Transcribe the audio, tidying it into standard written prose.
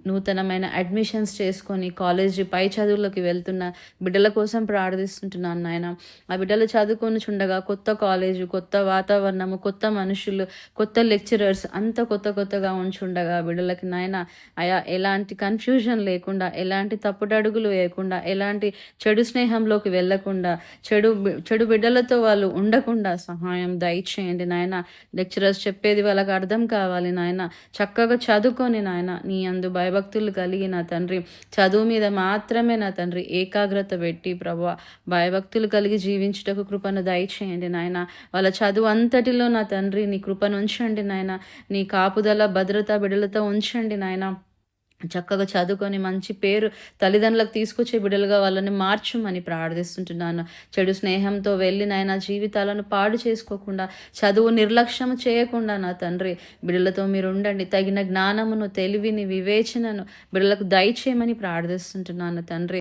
నూతనమైన అడ్మిషన్స్ చేసుకొని కాలేజీ పై చదువులకు వెళ్తున్న బిడ్డల కోసం ప్రార్థిస్తుంటున్నాను నాయన. ఆ బిడ్డలు చదువుకొనుచుండగా కొత్త కాలేజు, కొత్త వాతావరణము, కొత్త మనుషులు, కొత్త లెక్చరర్స్ అంతా కొత్తగా ఉంచుండగా బిడ్డలకి నాయన అయా ఎలాంటి కన్‌ఫ్యూజన్ లేకుండా, ఎలాంటి తప్పుడడుగులు వేయకుండా, ఎలాంటి చెడు స్నేహంలోకి వెళ్ళకుండా, చెడు బిడ్డలతో వాళ్ళు ఉండకుండా సహాయం దయచేయండి నాయన. లెక్చరర్స్ చెప్పేది వాళ్ళకి అర్థం కావాలి నాయన. చక్కగా చదువుకొని నాయన నీ యందు భయభక్తులు కలిగి నా తండ్రి, చదువు మీద మాత్రమే నా తండ్రి ఏకాగ్రత పెట్టి ప్రభువా భయభక్తులు కలిగి జీవించుటకు కృపను దయచేయండి నాయన. వాళ్ళ చదువు అంతటిలో నా తండ్రి నీ కృపను ఉంచండి నాయన. నీ కాపుదల భద్రత బిడ్డలతో ఉంచండి నాయన. చక్కగా చదువుకొని మంచి పేరు తల్లిదండ్రులకు తీసుకొచ్చే బిడ్డలుగా వాళ్ళని మార్చమని ప్రార్థిస్తుంటున్నాను. చెడు స్నేహంతో వెళ్ళి నాయన జీవితాలను పాడు చేసుకోకుండా, చదువు నిర్లక్ష్యం చేయకుండా నా తండ్రి బిడ్డలతో మీరు ఉండండి. తగిన జ్ఞానమును, తెలివిని, వివేచనను బిడ్డలకు దయచేయమని ప్రార్థిస్తుంటున్నాను తండ్రి.